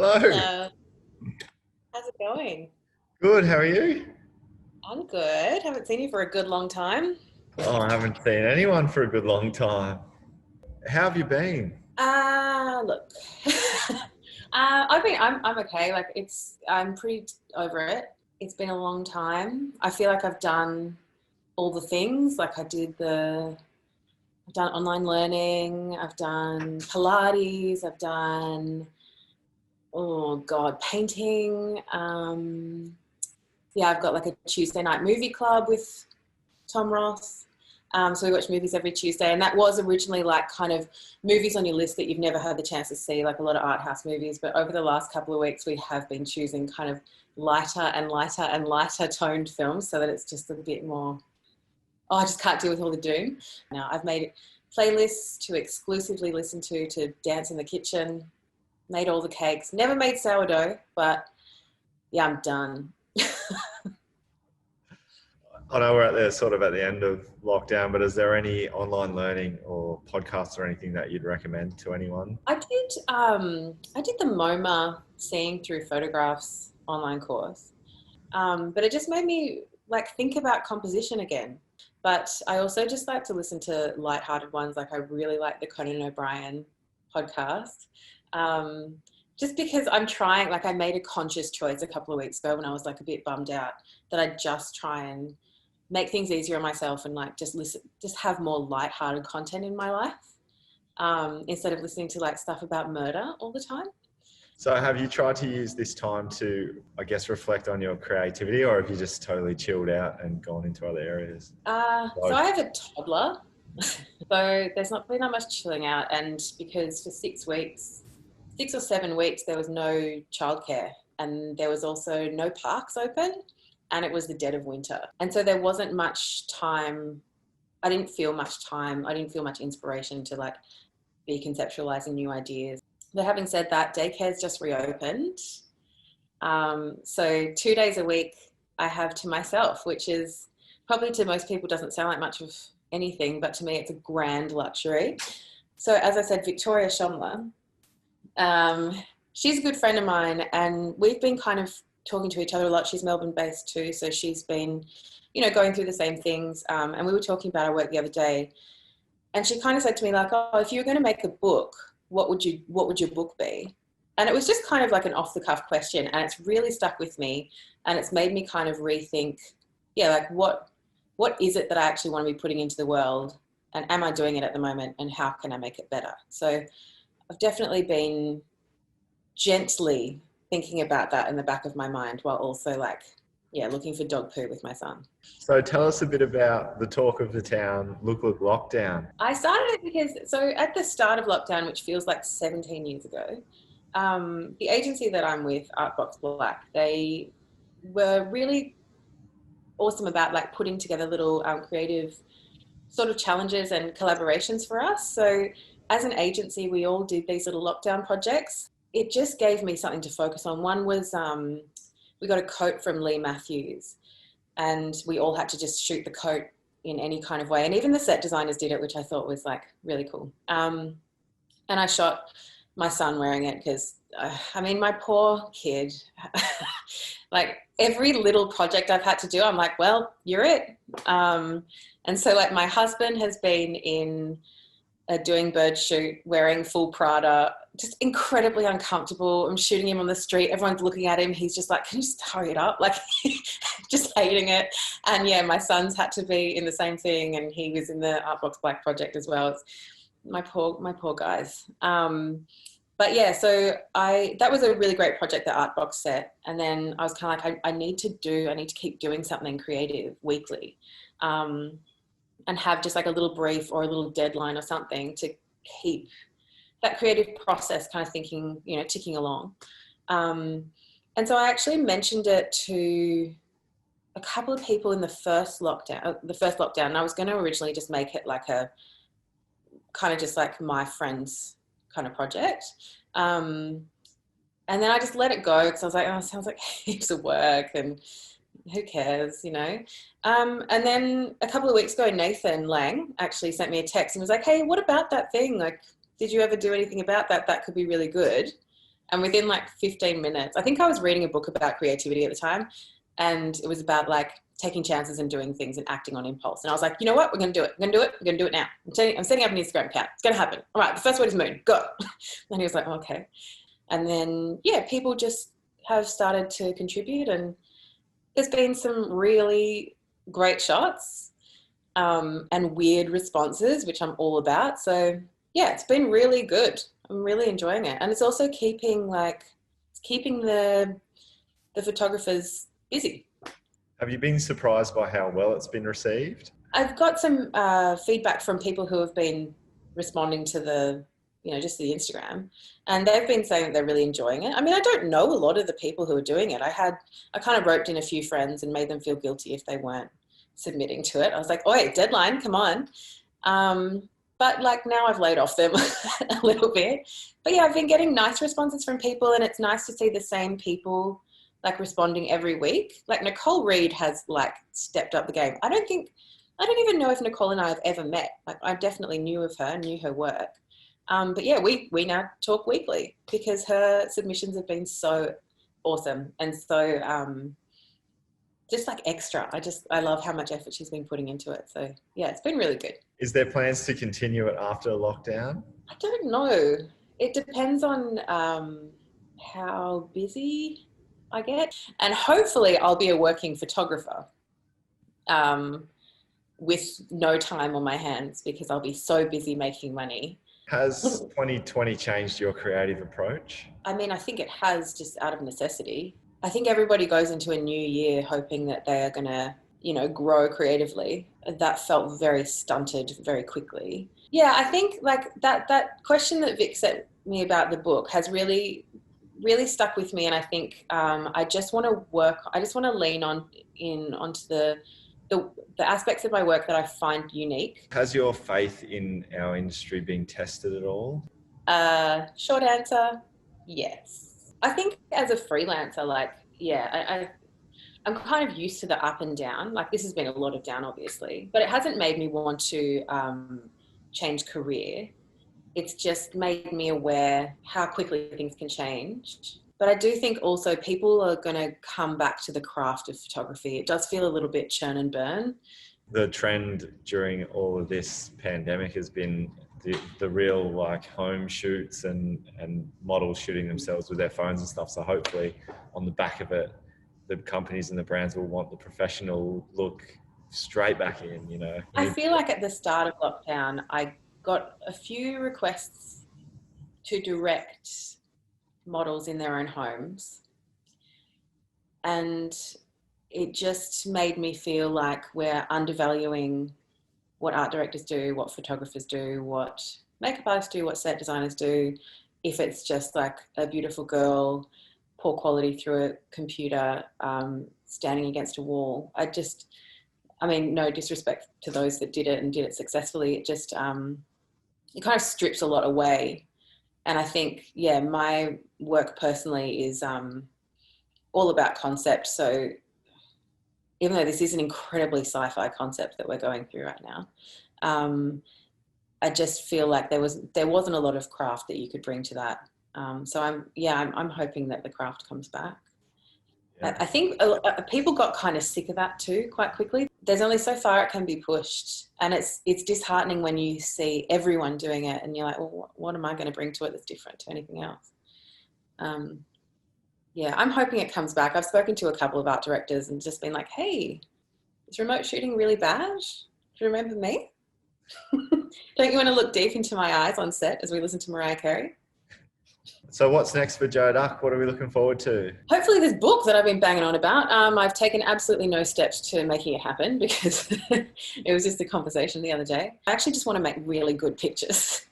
Hello. Hello. How's it going? Good. How are you? I'm good. Haven't seen you for a good long time. Oh, I haven't seen anyone for a good long time. How have you been? Look. I'm okay. I'm pretty over it. It's been a long time. I feel like I've done all the things. I've done online learning, I've done Pilates, I've done, oh God, painting. Yeah, I've got like a Tuesday night movie club with Tom Ross. So we watch movies every Tuesday, and that was originally like kind of movies on your list that you've never had the chance to see, like a lot of art house movies. But over the last couple of weeks, we have been choosing kind of lighter and lighter and lighter toned films, so that it's just a bit more. Oh, I just can't deal with all the doom. Now I've made playlists to exclusively listen to dance in the kitchen. Made all the cakes. Never made sourdough, but yeah, I'm done. I know we're at the end of lockdown, but is there any online learning or podcasts or anything that you'd recommend to anyone? I did the MoMA Seeing Through Photographs online course, but it just made me like think about composition again. But I also just like to listen to lighthearted ones. Like I really like the Conan O'Brien podcast. Um, just because I'm trying, like I made a conscious choice a couple of weeks ago when I was like a bit bummed out that I'd just try and make things easier on myself and like just have more lighthearted content in my life, instead of listening to like stuff about murder all the time. So have you tried to use this time to, I guess, reflect on your creativity, or have you just totally chilled out and gone into other areas? So I have a toddler, so there's not been that much chilling out, and because for 6 weeks, 6 or 7 weeks, there was no childcare, and there was also no parks open, and it was the dead of winter, and so there wasn't much time. I didn't feel much time. I didn't feel much inspiration to like be conceptualizing new ideas. But having said that, daycare's just reopened. So 2 days a week I have to myself, which is probably to most people doesn't sound like much of anything, but to me it's a grand luxury. So as I said, Victoria Shomler, she's a good friend of mine, and we've been kind of talking to each other a lot. She's Melbourne based too, so she's been, going through the same things. And we were talking about our work the other day, and she kind of said to me like, "Oh, if you were going to make a book, what would your book be?" And it was just kind of like an off the cuff question, and it's really stuck with me, and it's made me kind of rethink, yeah, like what is it that I actually want to be putting into the world, and am I doing it at the moment, and how can I make it better? So I've definitely been gently thinking about that in the back of my mind while also like, yeah, looking for dog poo with my son. So tell us a bit about the talk of the town, Look Lockdown. I started it because, so at the start of lockdown, which feels like 17 years ago, the agency that I'm with, Artbox Black, they were really awesome about like putting together little creative sort of challenges and collaborations for us. So as an agency, we all did these little lockdown projects. It just gave me something to focus on. One was we got a coat from Lee Matthews, and we all had to just shoot the coat in any kind of way. And even the set designers did it, which I thought was like really cool. And I shot my son wearing it because, I mean, my poor kid, like every little project I've had to do, I'm like, well, you're it. And so like my husband has been in a doing bird shoot wearing full Prada, just incredibly uncomfortable. I'm shooting him on the street. Everyone's looking at him. He's just like, can you just hurry it up? Like just hating it. And yeah, my son's had to be in the same thing. And he was in the Artbox Black project as well. It's my poor guys. But yeah, so that was a really great project, the Artbox set. And then I was kind of like, I need to keep doing something creative weekly. And have just like a little brief or a little deadline or something to keep that creative process kind of thinking, ticking along. And so I actually mentioned it to a couple of people in the first lockdown. And I was going to originally just make it like a kind of just like my friend's kind of project. And then I just let it go because I was like, oh, it sounds like heaps of work and who cares, And then a couple of weeks ago, Nathan Lang actually sent me a text and was like, hey, what about that thing? Like, did you ever do anything about that? That could be really good. And within like 15 minutes, I think I was reading a book about creativity at the time, and it was about like taking chances and doing things and acting on impulse. And I was like, you know what? We're going to do it. We're going to do it. We're going to do it now. I'm setting up an Instagram account. It's going to happen. All right. The first word is moon. Go. And he was like, oh, okay. And then, yeah, people just have started to contribute, and there's been some really great shots and weird responses, which I'm all about. So yeah, it's been really good. I'm really enjoying it. And it's also keeping the photographers busy. Have you been surprised by how well it's been received? I've got some feedback from people who have been responding to the, just the Instagram, and they've been saying that they're really enjoying it. I mean, I don't know a lot of the people who are doing it. I kind of roped in a few friends and made them feel guilty if they weren't submitting to it. I was like, oh, wait, deadline, come on. But like now I've laid off them a little bit. But yeah, I've been getting nice responses from people, and it's nice to see the same people like responding every week. Like Nicole Reed has like stepped up the game. I don't even know if Nicole and I have ever met. Like I definitely knew of her, knew her work. But yeah, we now talk weekly because her submissions have been so awesome and so just like extra. I love how much effort she's been putting into it. So yeah, it's been really good. Is there plans to continue it after lockdown? I don't know. It depends on how busy I get. And hopefully I'll be a working photographer with no time on my hands because I'll be so busy making money. Has 2020 changed your creative approach? I mean, I think it has, just out of necessity. I think everybody goes into a new year hoping that they are going to, grow creatively. That felt very stunted very quickly. Yeah, I think like that question that Vic sent me about the book has really, really stuck with me. And I think I just want to lean onto the aspects of my work that I find unique. Has your faith in our industry been tested at all? Short answer, yes. I think as a freelancer, I'm kind of used to the up and down. Like this has been a lot of down, obviously, but it hasn't made me want to change career. It's just made me aware how quickly things can change. But I do think also people are going to come back to the craft of photography. It does feel a little bit churn and burn. The trend during all of this pandemic has been the real like home shoots and models shooting themselves with their phones and stuff. So hopefully on the back of it, the companies and the brands will want the professional look straight back in, I feel like at the start of lockdown, I got a few requests to direct models in their own homes, and it just made me feel like we're undervaluing what art directors do, what photographers do, what makeup artists do, what set designers do, if it's just like a beautiful girl, poor quality through a computer, standing against a wall. No disrespect to those that did it and did it successfully. It just, it kind of strips a lot away. And I think, yeah, my work personally is all about concept. So even though this is an incredibly sci-fi concept that we're going through right now, I just feel like there wasn't a lot of craft that you could bring to that. So I'm hoping that the craft comes back. Yeah. I think people got kind of sick of that too quite quickly. There's only so far it can be pushed, and it's disheartening when you see everyone doing it and you're like, well, what am I going to bring to it that's different to anything else? I'm hoping it comes back. I've spoken to a couple of art directors and just been like, hey, is remote shooting really bad? Do you remember me? Don't you want to look deep into my eyes on set as we listen to Mariah Carey? So what's next for Jo Duck? What are we looking forward to? Hopefully this book that I've been banging on about. I've taken absolutely no steps to making it happen because it was just a conversation the other day. I actually just want to make really good pictures.